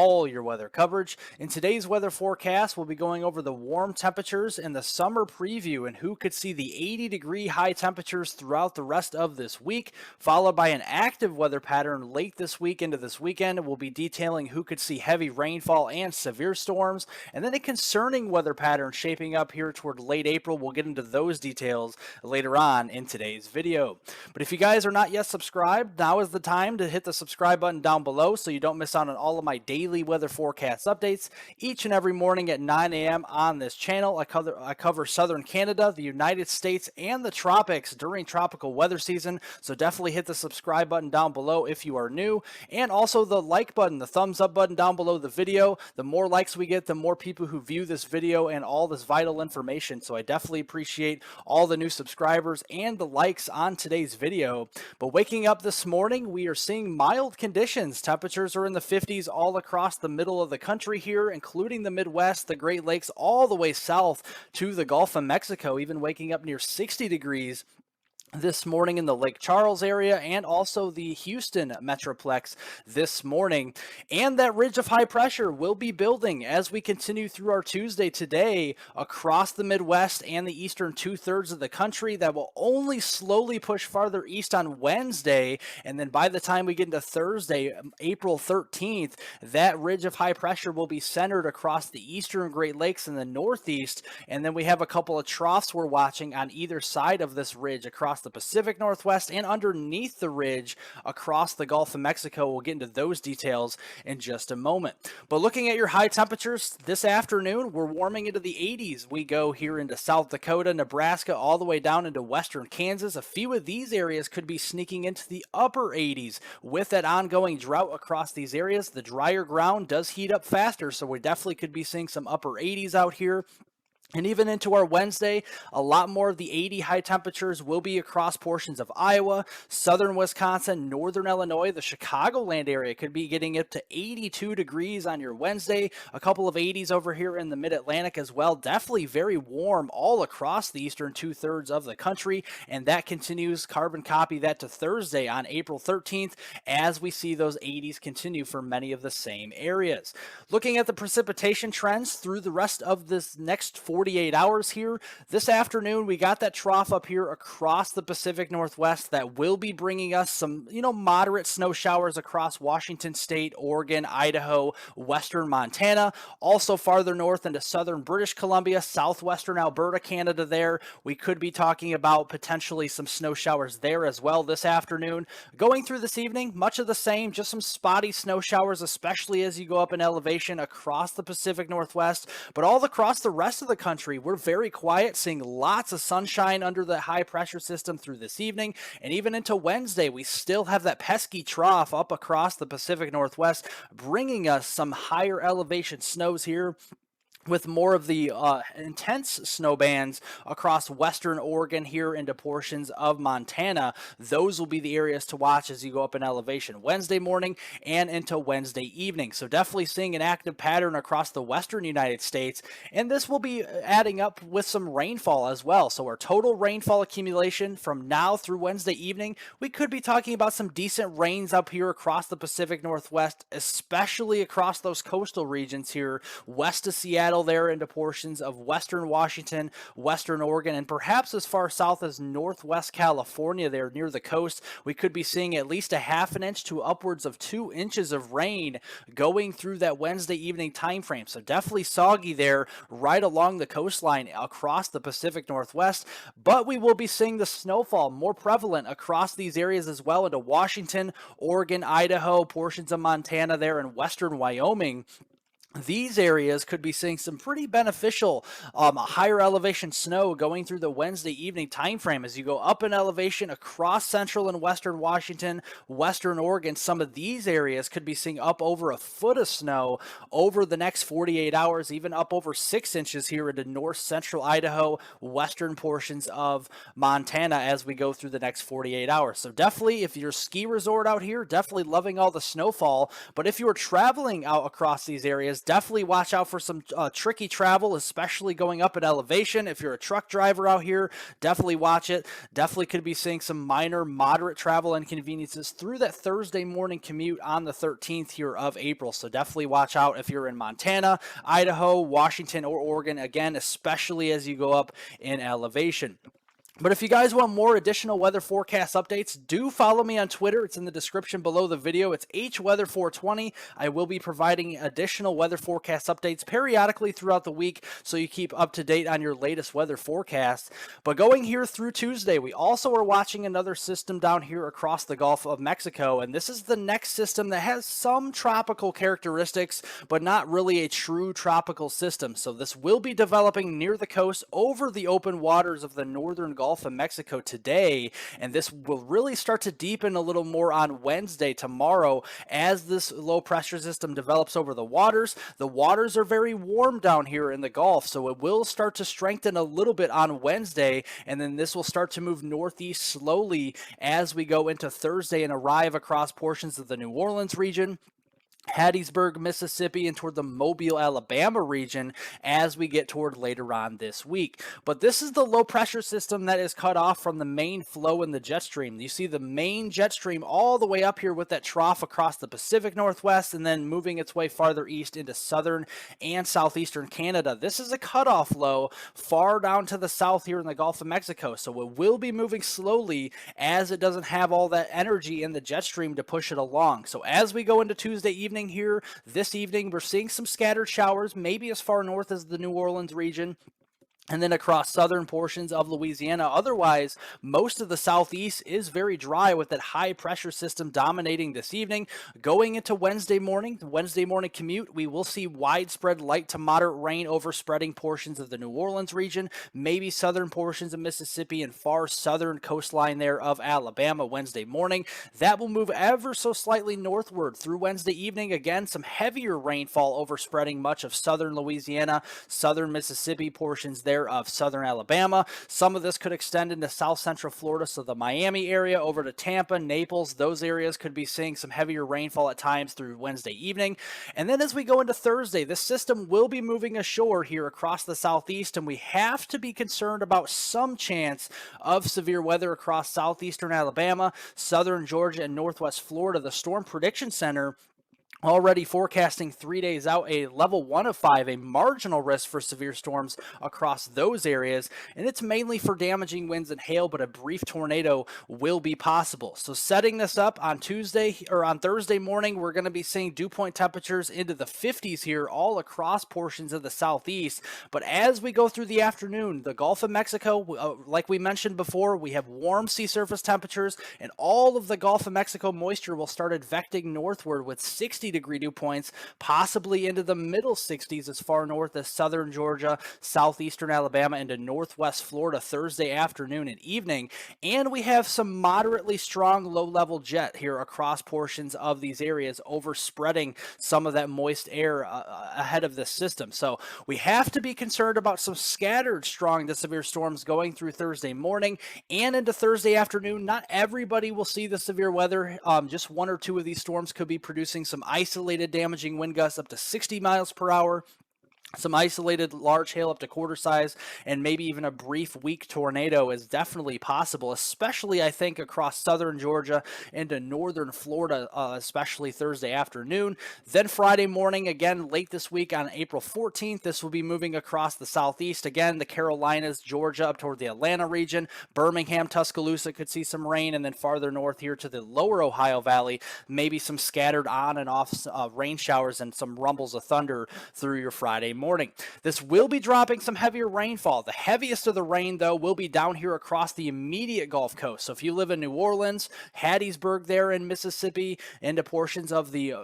all your weather coverage. In today's weather forecast, we'll be going over the warm temperatures and the summer preview and who could see the 80-degree high temperatures throughout the rest of this week, followed by an active weather pattern late this week into this weekend. We'll be detailing who could see heavy rainfall and severe storms, and then a concerning weather pattern shaping up here toward late April. We'll get into those details later on in today's video. But if you guys are not yet subscribed, now is the time to hit the subscribe button down below so you don't miss out on all of my daily weather forecast updates each and every morning at 9 a.m. on this channel. I cover southern Canada, the United States, and the tropics during tropical weather season, so definitely hit the subscribe button down below if you are new, and also the like button, the thumbs up button down below the video. The more likes we get, the more people who view this video and all this vital information, so I definitely appreciate all the new subscribers and the likes on today's video. But waking up this morning, we are seeing mild conditions. Temperatures are in the 50s all across the middle of the country here, including the Midwest, the Great Lakes, all the way south to the Gulf of Mexico, even waking up near 60 degrees this morning in the Lake Charles area and also the Houston Metroplex this morning. And that ridge of high pressure will be building as we continue through our Tuesday today across the Midwest and the eastern 2/3 of the country. That will only slowly push farther east on Wednesday, and then by the time we get into Thursday, April 13th, that ridge of high pressure will be centered across the eastern Great Lakes and the Northeast, and then we have a couple of troughs we're watching on either side of this ridge across the Pacific Northwest and underneath the ridge across the Gulf of Mexico. We'll get into those details in just a moment. But looking at your high temperatures this afternoon, we're warming into the 80s. We go here into South Dakota, Nebraska, all the way down into western Kansas. A few of these areas could be sneaking into the upper 80s. With that ongoing drought across these areas, the drier ground does heat up faster, so we definitely could be seeing some upper 80s out here. And even into our Wednesday, a lot more of the 80 high temperatures will be across portions of Iowa, southern Wisconsin, northern Illinois. The Chicagoland area could be getting up to 82 degrees on your Wednesday. A couple of 80s over here in the mid-Atlantic as well. Definitely very warm all across the eastern 2/3 of the country. And that continues, carbon copy that to Thursday on April 13th as we see those 80s continue for many of the same areas. Looking at the precipitation trends through the rest of this next 48 hours here. This afternoon, we got that trough up here across the Pacific Northwest that will be bringing us some, moderate snow showers across Washington State, Oregon, Idaho, western Montana. Also farther north into southern British Columbia, southwestern Alberta, Canada there. We could be talking about potentially some snow showers there as well this afternoon. Going through this evening, much of the same, just some spotty snow showers, especially as you go up in elevation across the Pacific Northwest, but all across the rest of the country, we're very quiet, seeing lots of sunshine under the high pressure system through this evening. And even into Wednesday, we still have that pesky trough up across the Pacific Northwest, bringing us some higher elevation snows here, with more of the intense snow bands across western Oregon here into portions of Montana. Those will be the areas to watch as you go up in elevation Wednesday morning and into Wednesday evening. So definitely seeing an active pattern across the western United States, and this will be adding up with some rainfall as well. So our total rainfall accumulation from now through Wednesday evening, we could be talking about some decent rains up here across the Pacific Northwest, especially across those coastal regions here west of Seattle there into portions of western Washington, western Oregon, and perhaps as far south as northwest California there near the coast. We could be seeing at least a half an inch to upwards of 2 inches of rain going through that Wednesday evening time frame. So definitely soggy there right along the coastline across the Pacific Northwest, but we will be seeing the snowfall more prevalent across these areas as well into Washington, Oregon, Idaho, portions of Montana there, and western Wyoming. These areas could be seeing some pretty beneficial higher elevation snow going through the Wednesday evening time frame as you go up in elevation across central and western Washington, western Oregon. Some of these areas could be seeing up over a foot of snow over the next 48 hours, even up over 6 inches here into north central Idaho, western portions of Montana as we go through the next 48 hours. So definitely, if you're a ski resort out here, definitely loving all the snowfall. But if you're traveling out across these areas, definitely watch out for some tricky travel, especially going up in elevation. If you're a truck driver out here, definitely watch it. Definitely could be seeing some minor, moderate travel inconveniences through that Thursday morning commute on the 13th here of April. So definitely watch out if you're in Montana, Idaho, Washington, or Oregon, again, especially as you go up in elevation. But if you guys want more additional weather forecast updates, do follow me on Twitter. It's in the description below the video. It's HWeather420. I will be providing additional weather forecast updates periodically throughout the week so you keep up to date on your latest weather forecast. But going here through Tuesday, we also are watching another system down here across the Gulf of Mexico, and this is the next system that has some tropical characteristics, but not really a true tropical system. So this will be developing near the coast over the open waters of the northern Gulf of Mexico today, and this will really start to deepen a little more on Wednesday, tomorrow, as this low pressure system develops over the waters. The waters are very warm down here in the Gulf, so it will start to strengthen a little bit on Wednesday, and then this will start to move northeast slowly as we go into Thursday and arrive across portions of the New Orleans region, Hattiesburg, Mississippi, and toward the Mobile, Alabama region as we get toward later on this week. But this is the low pressure system that is cut off from the main flow in the jet stream. You see the main jet stream all the way up here with that trough across the Pacific Northwest and then moving its way farther east into southern and southeastern Canada. This is a cutoff low far down to the south here in the Gulf of Mexico. So it will be moving slowly as it doesn't have all that energy in the jet stream to push it along. So as we go into Tuesday evening here, this evening, we're seeing some scattered showers, maybe as far north as the New Orleans region, and then across southern portions of Louisiana. Otherwise, most of the southeast is very dry with that high pressure system dominating this evening. Going into Wednesday morning, the Wednesday morning commute, we will see widespread light to moderate rain overspreading portions of the New Orleans region, maybe southern portions of Mississippi and far southern coastline there of Alabama Wednesday morning. That will move ever so slightly northward through Wednesday evening. Again, some heavier rainfall overspreading much of southern Louisiana, southern Mississippi, portions there of southern Alabama. Some of this could extend into south central Florida, so the Miami area over to Tampa, Naples, those areas could be seeing some heavier rainfall at times through Wednesday evening. And then as we go into Thursday, this system will be moving ashore here across the southeast, and we have to be concerned about some chance of severe weather across southeastern Alabama, southern Georgia, and northwest Florida. The Storm Prediction Center already forecasting 3 days out a level 1 of 5, a marginal risk for severe storms across those areas. And it's mainly for damaging winds and hail, but a brief tornado will be possible. So setting this up on Tuesday or on Thursday morning, we're going to be seeing dew point temperatures into the 50s here all across portions of the southeast. But as we go through the afternoon, the Gulf of Mexico, like we mentioned before, we have warm sea surface temperatures, and all of the Gulf of Mexico moisture will start advecting northward with 60-degree dew points, possibly into the middle 60s as far north as southern Georgia, southeastern Alabama, into northwest Florida Thursday afternoon and evening. And we have some moderately strong low-level jet here across portions of these areas, overspreading some of that moist air ahead of this system. So we have to be concerned about some scattered strong to severe storms going through Thursday morning and into Thursday afternoon. Not everybody will see the severe weather. Just one or two of these storms could be producing some isolated damaging wind gusts up to 60 miles per hour. Some isolated large hail up to quarter size, and maybe even a brief weak tornado is definitely possible, especially I think across southern Georgia into northern Florida, especially Thursday afternoon. Then Friday morning, again late this week on April 14th, this will be moving across the southeast. Again, the Carolinas, Georgia, up toward the Atlanta region. Birmingham, Tuscaloosa could see some rain, and then farther north here to the lower Ohio Valley, maybe some scattered on and off rain showers and some rumbles of thunder through your Friday morning. This will be dropping some heavier rainfall. The heaviest of the rain, though, will be down here across the immediate Gulf Coast. So if you live in New Orleans, Hattiesburg there in Mississippi, into portions of the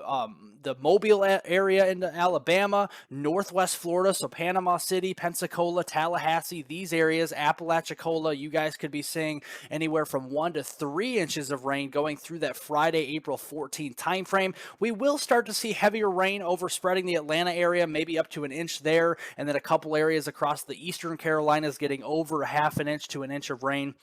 Mobile area into Alabama, northwest Florida, so Panama City, Pensacola, Tallahassee, these areas, Apalachicola, you guys could be seeing anywhere from 1 to 3 inches of rain going through that Friday, April 14th timeframe. We will start to see heavier rain overspreading the Atlanta area, maybe up to an inch there, and then a couple areas across the eastern Carolinas getting over a half an inch to an inch of rain.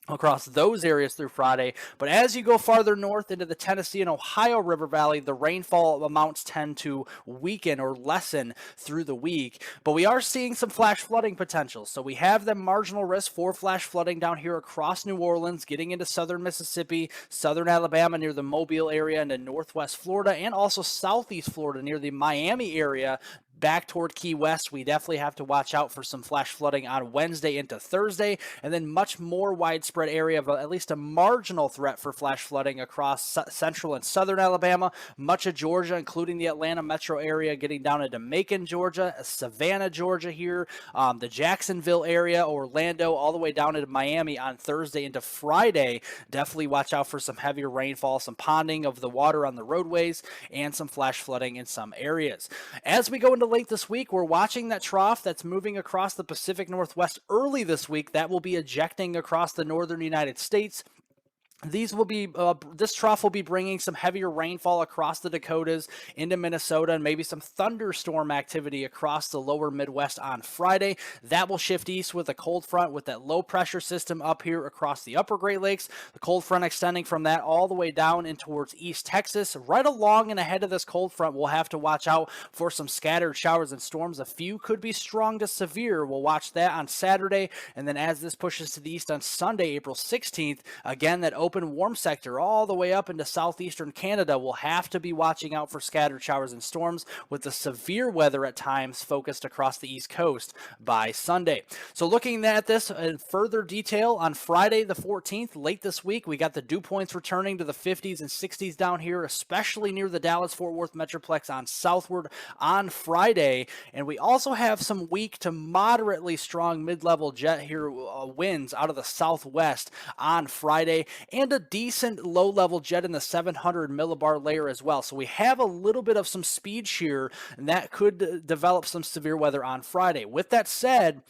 across those areas through Friday. But as you go farther north into the Tennessee and Ohio River Valley, the rainfall amounts tend to weaken or lessen through the week. But we are seeing some flash flooding potential. So we have the marginal risk for flash flooding down here across New Orleans, getting into southern Mississippi, southern Alabama near the Mobile area, and then northwest Florida, and also southeast Florida near the Miami area. Back toward Key West, we definitely have to watch out for some flash flooding on Wednesday into Thursday, and then much more widespread area of at least a marginal threat for flash flooding across central and southern Alabama, much of Georgia, including the Atlanta metro area, getting down into Macon, Georgia, Savannah, Georgia here, the Jacksonville area, Orlando, all the way down into Miami on Thursday into Friday. Definitely watch out for some heavier rainfall, some ponding of the water on the roadways, and some flash flooding in some areas. As we go into late this week, we're watching that trough that's moving across the Pacific Northwest early this week. That will be ejecting across the northern United States. These will be this trough will be bringing some heavier rainfall across the Dakotas into Minnesota, and maybe some thunderstorm activity across the lower Midwest on Friday. That will shift east with a cold front with that low pressure system up here across the upper Great Lakes. The cold front extending from that all the way down in towards East Texas. Right along and ahead of this cold front, we'll have to watch out for some scattered showers and storms. A few could be strong to severe. We'll watch that on Saturday, and then as this pushes to the east on Sunday, April 16th, again that open warm sector all the way up into southeastern Canada will have to be watching out for scattered showers and storms, with the severe weather at times focused across the East Coast by Sunday. So looking at this in further detail on Friday the 14th, late this week, we got the dew points returning to the 50s and 60s down here, especially near the Dallas-Fort Worth Metroplex on southward on Friday. And we also have some weak to moderately strong mid-level jet here winds out of the southwest on Friday, and a decent low-level jet in the 700 millibar layer as well. So we have a little bit of some speed shear, and that could develop some severe weather on Friday. With that said,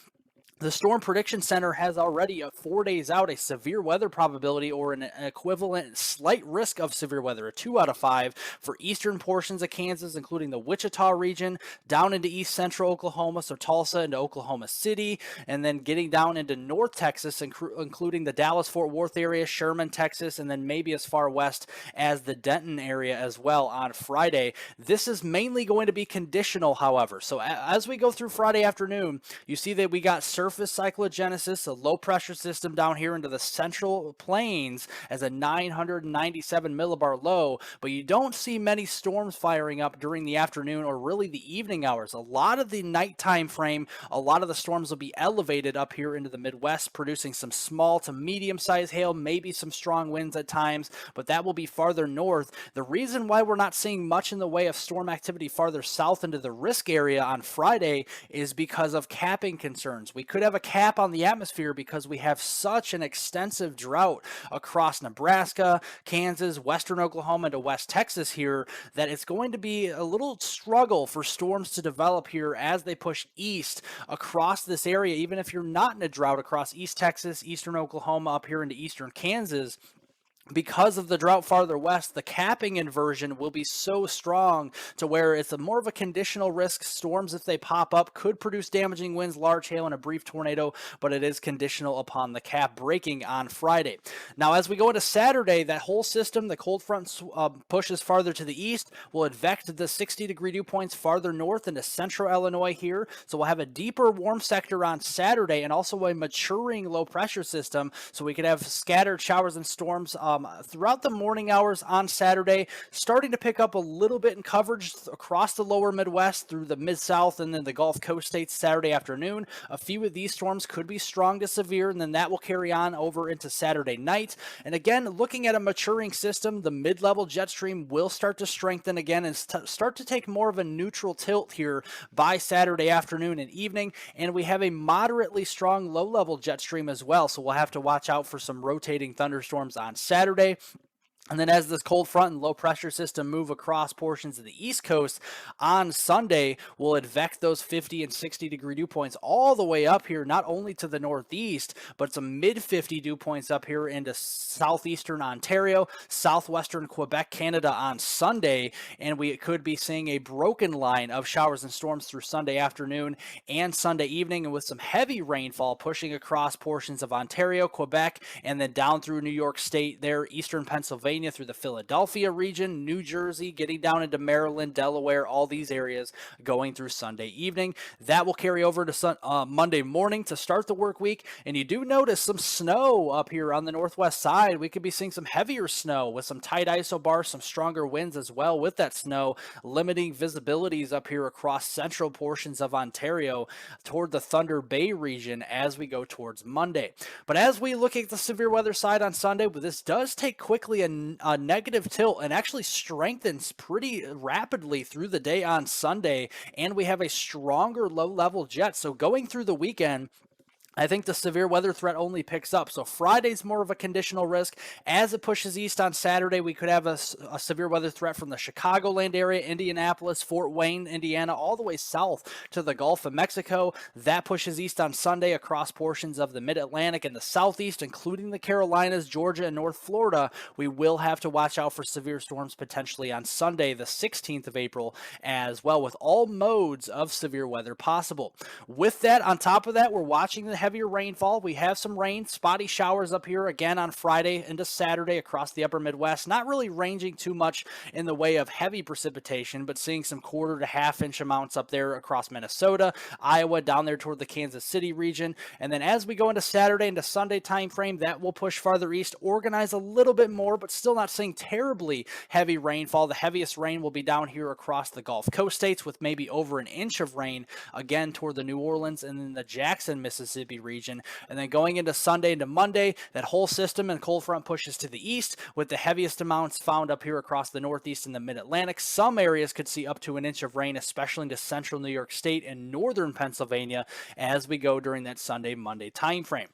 the Storm Prediction Center has already 4 days out a severe weather probability, or an equivalent slight risk of severe weather, a 2 out of 5 for eastern portions of Kansas, including the Wichita region, down into east central Oklahoma, so Tulsa into Oklahoma City, and then getting down into North Texas, including the Dallas-Fort Worth area, Sherman, Texas, and then maybe as far west as the Denton area as well on Friday. This is mainly going to be conditional, however. So as we go through Friday afternoon, you see that we got surface cyclogenesis, a low pressure system down here into the central plains as a 997 millibar low, but you don't see many storms firing up during the afternoon or really the evening hours. A lot of the nighttime frame, a lot of the storms will be elevated up here into the Midwest, producing some small to medium sized hail, maybe some strong winds at times, but that will be farther north. The reason why we're not seeing much in the way of storm activity farther south into the risk area on Friday is because of capping concerns. We could have a cap on the atmosphere because we have such an extensive drought across Nebraska, Kansas, western Oklahoma, to West Texas here, that it's going to be a little struggle for storms to develop here as they push east across this area. Even if you're not in a drought across East Texas, eastern Oklahoma, up here into eastern Kansas, because of the drought farther west, the capping inversion will be so strong to where it's more of a conditional risk. Storms, if they pop up, could produce damaging winds, large hail, and a brief tornado, but it is conditional upon the cap breaking on Friday. Now, as we go into Saturday, that whole system, the cold front pushes farther to the east, will advect the 60-degree dew points farther north into central Illinois here. So we'll have a deeper warm sector on Saturday, and also a maturing low pressure system, so we could have scattered showers and storms throughout the morning hours on Saturday, starting to pick up a little bit in coverage across the lower Midwest through the Mid-South and then the Gulf Coast states Saturday afternoon. A few of these storms could be strong to severe, and then that will carry on over into Saturday night. And again, looking at a maturing system, the mid-level jet stream will start to strengthen again and start to take more of a neutral tilt here by Saturday afternoon and evening. And we have a moderately strong low-level jet stream as well, so we'll have to watch out for some rotating thunderstorms on Saturday. And then as this cold front and low pressure system move across portions of the East Coast on Sunday, we'll advect those 50 and 60 degree dew points all the way up here, not only to the northeast, but some mid 50 dew points up here into southeastern Ontario, southwestern Quebec, Canada on Sunday. And we could be seeing a broken line of showers and storms through Sunday afternoon and Sunday evening, and with some heavy rainfall pushing across portions of Ontario, Quebec, and then down through New York State there, eastern Pennsylvania, through the Philadelphia region, New Jersey, getting down into Maryland, Delaware, all these areas going through Sunday evening. That will carry over to Monday morning to start the work week. And you do notice some snow up here on the northwest side. We could be seeing some heavier snow with some tight isobars, some stronger winds as well with that snow, limiting visibilities up here across central portions of Ontario toward the Thunder Bay region as we go towards Monday. But as we look at the severe weather side on Sunday, this does take quickly a negative tilt and actually strengthens pretty rapidly through the day on Sunday, and we have a stronger low-level jet. So going through the weekend, I think the severe weather threat only picks up. So Friday's more of a conditional risk. As it pushes east on Saturday, we could have a severe weather threat from the Chicagoland area, Indianapolis, Fort Wayne, Indiana, all the way south to the Gulf of Mexico. That pushes east on Sunday across portions of the Mid-Atlantic and the Southeast, including the Carolinas, Georgia, and North Florida. We will have to watch out for severe storms potentially on Sunday, the 16th of April, as well, with all modes of severe weather possible. With that, on top of that, we're watching the heavier rainfall. We have some rain, spotty showers up here again on Friday into Saturday across the upper Midwest. Not really ranging too much in the way of heavy precipitation, but seeing some quarter to half inch amounts up there across Minnesota, Iowa, down there toward the Kansas City region. And then as we go into Saturday into Sunday time frame, that will push farther east, organize a little bit more, but still not seeing terribly heavy rainfall. The heaviest rain will be down here across the Gulf Coast states with maybe over an inch of rain again toward the New Orleans and then the Jackson, Mississippi region. And then going into Sunday into Monday, that whole system and cold front pushes to the east with the heaviest amounts found up here across the Northeast and the Mid-Atlantic. Some areas could see up to an inch of rain, especially into central New York State and northern Pennsylvania as we go during that Sunday-Monday time frame.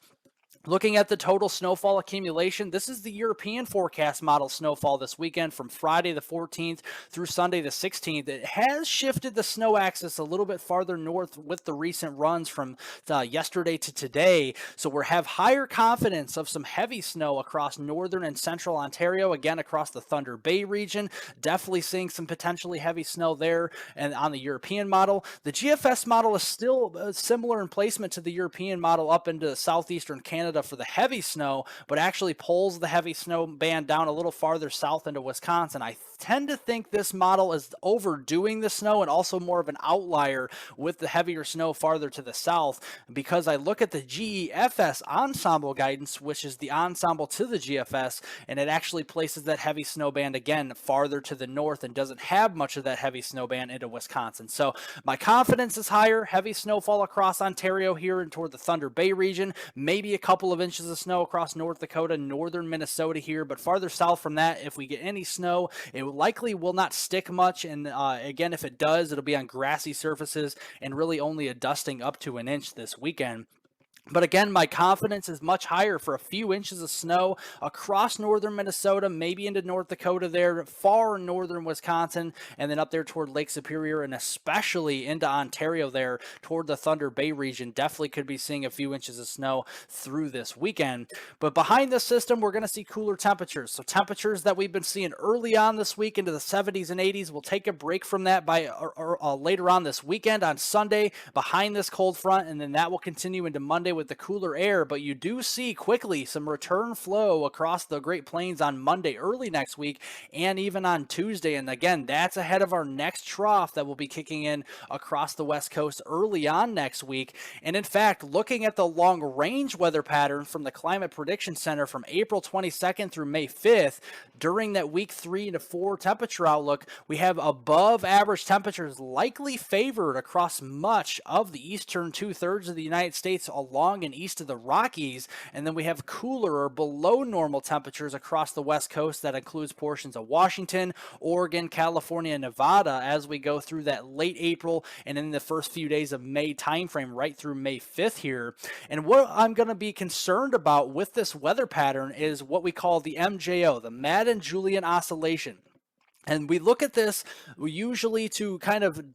Looking at the total snowfall accumulation, this is the European forecast model snowfall this weekend from Friday the 14th through Sunday the 16th. It has shifted the snow axis a little bit farther north with the recent runs from yesterday to today. So we have higher confidence of some heavy snow across northern and central Ontario, again across the Thunder Bay region. Definitely seeing some potentially heavy snow there. And on the European model, the GFS model is still similar in placement to the European model up into southeastern Canada for the heavy snow, but actually pulls the heavy snow band down a little farther south into Wisconsin. I tend to think this model is overdoing the snow and also more of an outlier with the heavier snow farther to the south, because I look at the GEFS ensemble guidance, which is the ensemble to the GFS, and it actually places that heavy snow band again farther to the north and doesn't have much of that heavy snow band into Wisconsin. So my confidence is higher. Heavy snowfall across Ontario here and toward the Thunder Bay region, maybe a couple of inches of snow across North Dakota, northern Minnesota here, but farther south from that, if we get any snow, it likely will not stick much, and again, if it does, it'll be on grassy surfaces and really only a dusting up to an inch this weekend. But again, my confidence is much higher for a few inches of snow across northern Minnesota, maybe into North Dakota there, far northern Wisconsin, and then up there toward Lake Superior, and especially into Ontario there toward the Thunder Bay region. Definitely could be seeing a few inches of snow through this weekend. But behind this system, we're going to see cooler temperatures. So temperatures that we've been seeing early on this week into the 70s and 80s. We'll take a break from that by later on this weekend on Sunday behind this cold front, and then that will continue into Monday with the cooler air. But you do see quickly some return flow across the Great Plains on Monday early next week and even on Tuesday. And again, that's ahead of our next trough that will be kicking in across the West Coast early on next week. And in fact, looking at the long range weather pattern from the Climate Prediction Center from April 22nd through May 5th, during that week 3 to 4 temperature outlook, we have above average temperatures likely favored across much of the eastern 2/3 of the United States along along and east of the Rockies, and then we have cooler or below normal temperatures across the west coast. That includes portions of Washington, Oregon, California, and Nevada as we go through that late April and in the first few days of May timeframe right through May 5th here. And what I'm going to be concerned about with this weather pattern is what we call the MJO, the Madden-Julian Oscillation. And we look at this usually to kind of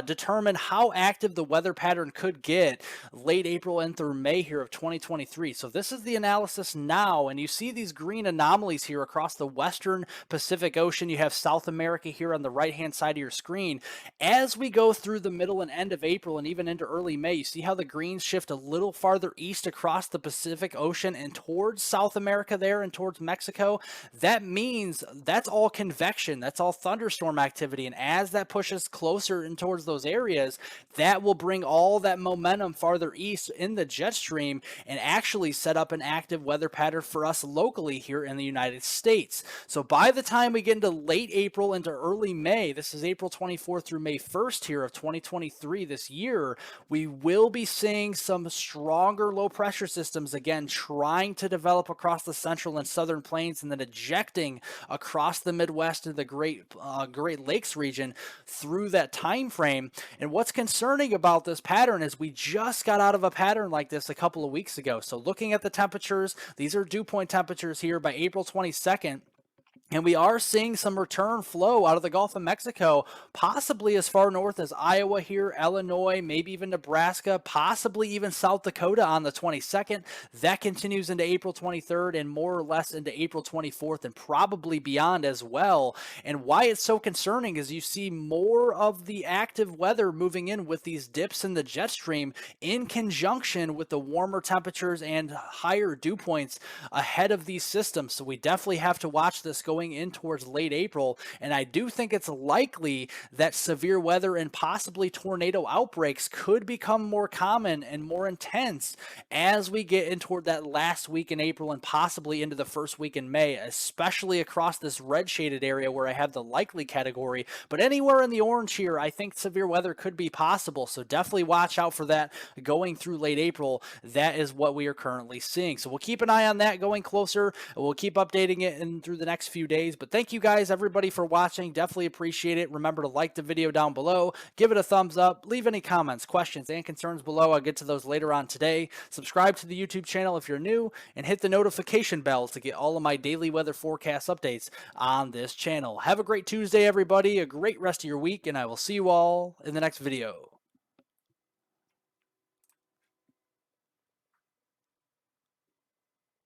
determine how active the weather pattern could get late April and through May here of 2023. So this is the analysis now, and you see these green anomalies here across the western Pacific Ocean. You have South America here on the right-hand side of your screen. As we go through the middle and end of April and even into early May, you see how the greens shift a little farther east across the Pacific Ocean and towards South America there and towards Mexico. That means that's all convection. That's all thunderstorm activity, and as that pushes closer in towards those areas, that will bring all that momentum farther east in the jet stream and actually set up an active weather pattern for us locally here in the United States. So by the time we get into late April into early May, this is April 24th through May 1st here of 2023 this year, we will be seeing some stronger low pressure systems again trying to develop across the central and southern plains and then ejecting across the Midwest and the Great Lakes region through that time frame. And what's concerning about this pattern is we just got out of a pattern like this a couple of weeks ago. So looking at the temperatures, these are dew point temperatures here by April 22nd. And we are seeing some return flow out of the Gulf of Mexico, possibly as far north as Iowa here, Illinois, maybe even Nebraska, possibly even South Dakota on the 22nd. That continues into April 23rd and more or less into April 24th and probably beyond as well. And why it's so concerning is you see more of the active weather moving in with these dips in the jet stream in conjunction with the warmer temperatures and higher dew points ahead of these systems. So we definitely have to watch this going in towards late April, and I do think it's likely that severe weather and possibly tornado outbreaks could become more common and more intense as we get in toward that last week in April and possibly into the first week in May, especially across this red shaded area where I have the likely category. But anywhere in the orange here, I think severe weather could be possible, so definitely watch out for that going through late April. That is what we are currently seeing, so we'll keep an eye on that going closer. We'll keep updating it in through the next few days. But thank you guys, everybody, for watching. Definitely appreciate it. Remember to like the video down below, give it a thumbs up, leave any comments, questions, and concerns below. I'll get to those later on today. Subscribe to the YouTube channel if you're new, and hit the notification bell to get all of my daily weather forecast updates on this channel. Have a great Tuesday, everybody, a great rest of your week, and I will see you all in the next video.